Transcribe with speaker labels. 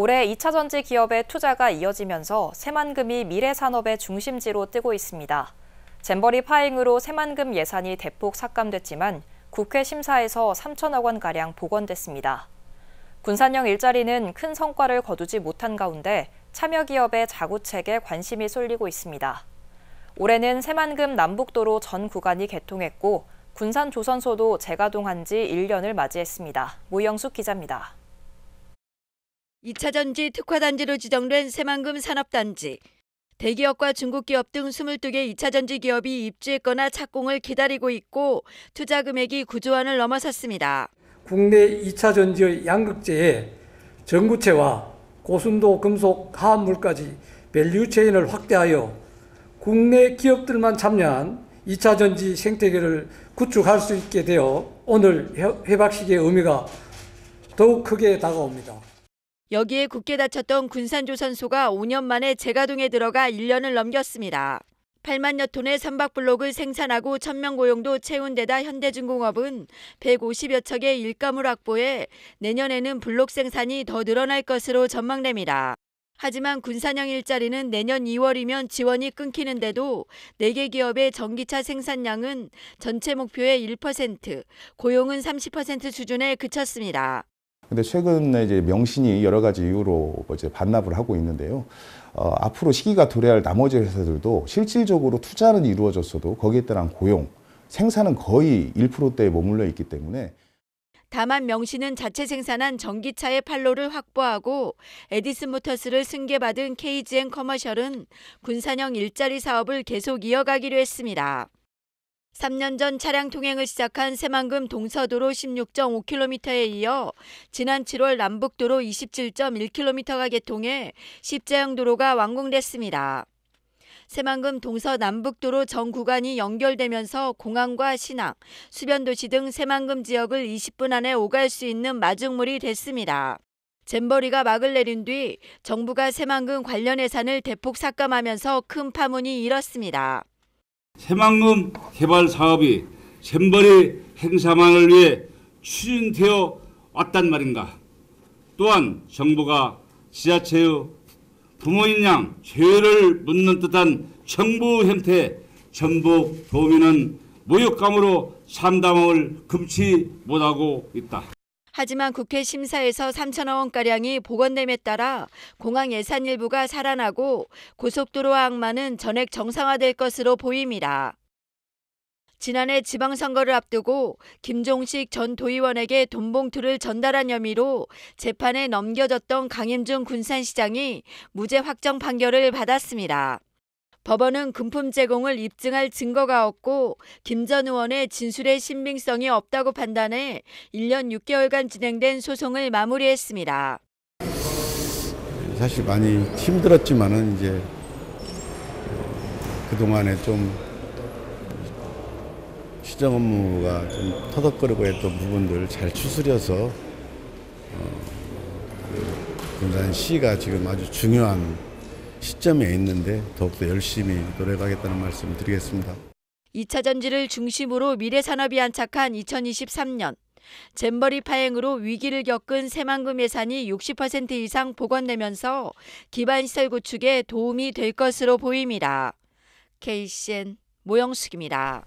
Speaker 1: 올해 2차 전지 기업의 투자가 이어지면서 새만금이 미래 산업의 중심지로 뜨고 있습니다. 잼버리 파행으로 새만금 예산이 대폭 삭감됐지만 국회 심사에서 3천억 원가량 복원됐습니다. 군산형 일자리는 큰 성과를 거두지 못한 가운데 참여 기업의 자구책에 관심이 쏠리고 있습니다. 올해는 새만금 남북도로 전 구간이 개통했고 군산 조선소도 재가동한 지 1년을 맞이했습니다. 모영숙 기자입니다.
Speaker 2: 2차 전지 특화단지로 지정된 새만금 산업단지. 대기업과 중국기업 등 22개 2차 전지 기업이 입주했거나 착공을 기다리고 있고 투자 금액이 9조 원을 넘어섰습니다.
Speaker 3: 국내 2차 전지의 양극재에 전구체와 고순도 금속 화합물까지 밸류체인을 확대하여 국내 기업들만 참여한 2차 전지 생태계를 구축할 수 있게 되어 오늘 회박식의 의미가 더욱 크게 다가옵니다.
Speaker 2: 여기에 굳게 닫혔던 군산조선소가 5년 만에 재가동에 들어가 1년을 넘겼습니다. 8만여 톤의 선박블록을 생산하고 1,000명 고용도 채운 데다 현대중공업은 150여 척의 일감을 확보해 내년에는 블록 생산이 더 늘어날 것으로 전망됩니다. 하지만 군산형 일자리는 내년 2월이면 지원이 끊기는데도 4개 기업의 전기차 생산량은 전체 목표의 1%, 고용은 30% 수준에 그쳤습니다.
Speaker 4: 근데 최근에 이제 명신이 여러 가지 이유로 이제 반납을 하고 있는데요. 앞으로 시기가 도래할 나머지 회사들도 실질적으로 투자는 이루어졌어도 거기에 따른 고용, 생산은 거의 1%대에 머물러 있기 때문에
Speaker 2: 다만 명신은 자체 생산한 전기차의 판로를 확보하고 에디슨 모터스를 승계받은 KGN 커머셜은 군산형 일자리 사업을 계속 이어가기로 했습니다. 3년 전 차량 통행을 시작한 새만금 동서도로 16.5km에 이어 지난 7월 남북도로 27.1km가 개통해 십자형 도로가 완공됐습니다. 새만금 동서 남북도로 전 구간이 연결되면서 공항과 신항, 수변도시 등 새만금 지역을 20분 안에 오갈 수 있는 마중물이 됐습니다. 잼버리가 막을 내린 뒤 정부가 새만금 관련 예산을 대폭 삭감하면서 큰 파문이 일었습니다.
Speaker 5: 새만금 개발 사업이 잼버리 행사만을 위해 추진되어 왔단 말인가. 또한 정부가 지자체의 부모인 양 죄를 묻는 듯한 정부 형태 전북 도민은 모욕감으로 참담함을 금치 못하고 있다.
Speaker 2: 하지만 국회 심사에서 3천억 원가량이 복원됨에 따라 공항 예산 일부가 살아나고 고속도로 항만은 전액 정상화될 것으로 보입니다. 지난해 지방선거를 앞두고 김종식 전 도의원에게 돈봉투를 전달한 혐의로 재판에 넘겨졌던 강임준 군산시장이 무죄 확정 판결을 받았습니다. 법원은 금품 제공을 입증할 증거가 없고 김 전 의원의 진술의 신빙성이 없다고 판단해 1년 6개월간 진행된 소송을 마무리했습니다.
Speaker 6: 사실 많이 힘들었지만은 이제 그동안에 좀 시정 업무가 좀 터덕거리고 했던 부분들 잘 추스려서 군산시가 지금 아주 중요한 시점에 있는데 더욱더 열심히 노력하겠다는 말씀 드리겠습니다.
Speaker 2: 2차 전지를 중심으로 미래산업이 안착한 2023년. 잼버리 파행으로 위기를 겪은 새만금 예산이 60% 이상 복원되면서 기반시설 구축에 도움이 될 것으로 보입니다. KCN 모영숙입니다.